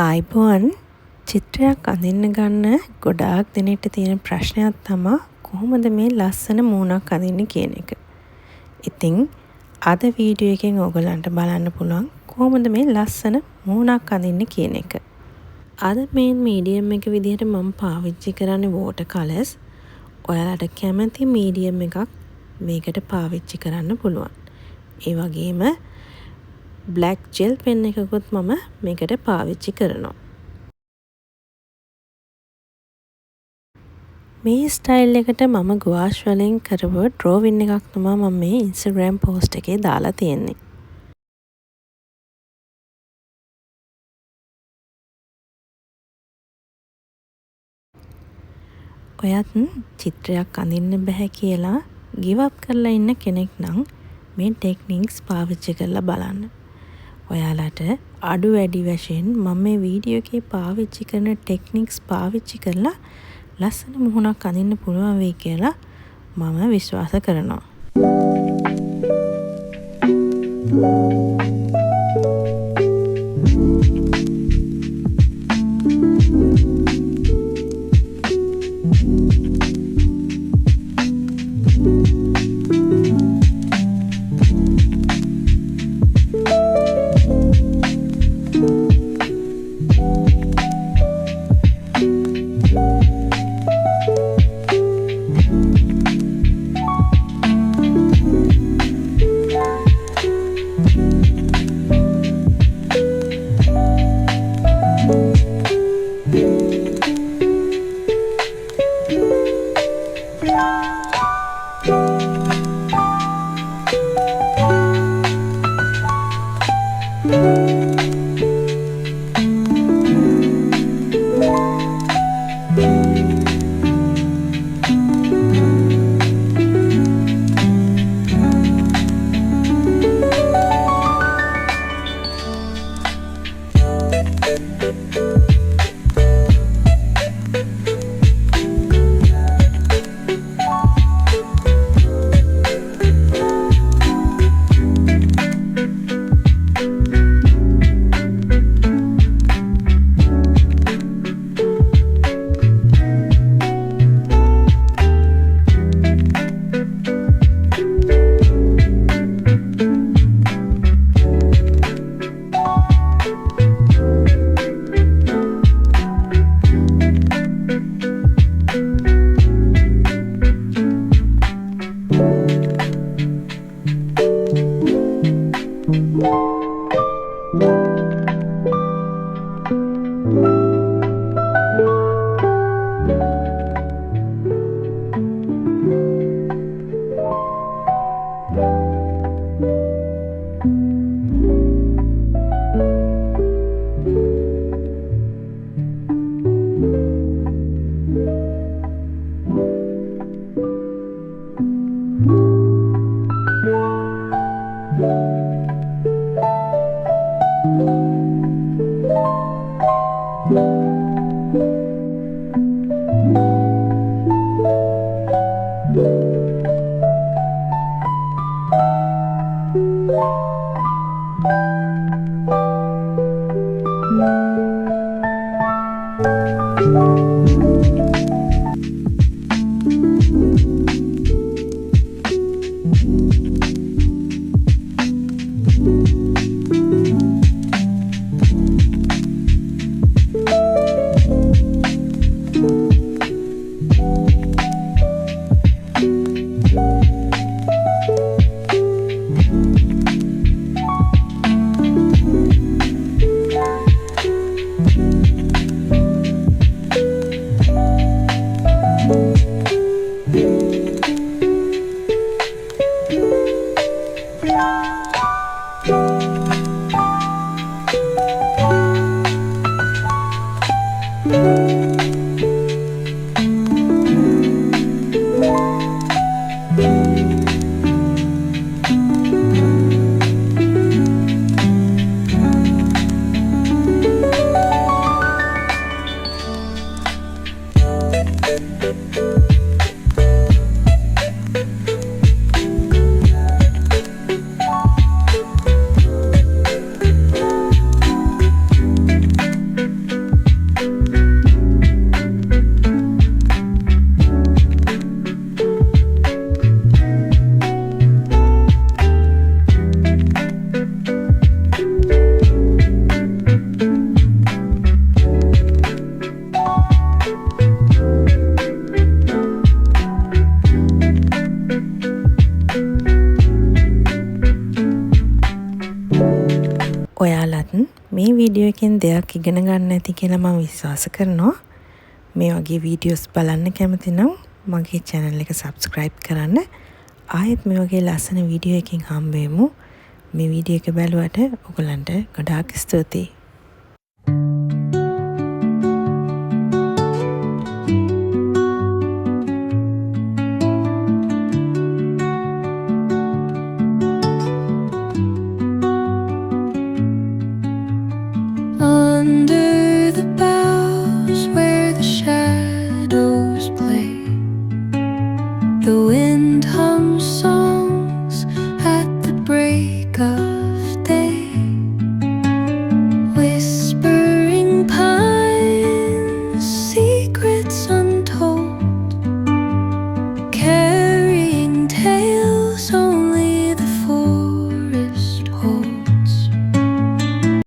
Ayubowan චිත්‍රයක් අඳින්න ගන්න ගොඩාක් දෙනෙක්ට තියෙන ප්‍රශ්නයක් තමයි කොහොමද මේ ලස්සන මූණක් අඳින්නේ කියන එක. ඉතින් අද වීඩියෝ එකෙන් ඔයගලන්ට බලන්න පුළුවන් කොහොමද මේ ලස්සන මූණක් අඳින්නේ කියන එක. අද මේ මීඩියම් එක විදිහට මම පාවිච්චි කරන්නේ watercolors. ඔයාලට කැමති මීඩියම් එකක් මේකට පාවිච්චි කරන්න පුළුවන්. ඒ වගේම black gel pen එකකුත් මම මේකට පාවිච්චි කරනවා. මේ ස්ටයිල් එකට මම ගුවාෂ් වලින් කරපු drawing එකක් තමයි මම මේ Instagram post එකේ දාලා තියෙන්නේ. ඔයත් චිත්‍රයක් අඳින්න බෑ කියලා give up කරලා ඉන්න කෙනෙක් නම් මේ ටෙක්නික්ස් පාවිච්චි කරලා බලන්න. ඔයාලට අඩු වැඩි වශයෙන් මම මේ වීඩියෝ එකේ පාවිච්චි කරන ටෙක්නික්ස් පාවිච්චි කරලා ලස්සන මුහුණක් අඳින්න පුළුවන් වෙයි කියලා මම විශ්වාස කරනවා. වීඩියෝ එකෙන් දෙයක් ඉගෙන ගන්න ඇති කියලා මම විශ්වාස කරනවා. මේ වගේ වීඩියෝස් බලන්න කැමති නම් මගේ channel එක subscribe කරන්න. ආයෙත් මේ වගේ ලස්සන වීඩියෝ එකකින් හම්බ වෙමු. මේ වීඩියෝ එක බලුවට ඔයගලන්ට ගොඩාක් ස්තුතියි. Under the boughs where the shadows play, the wind hums soft.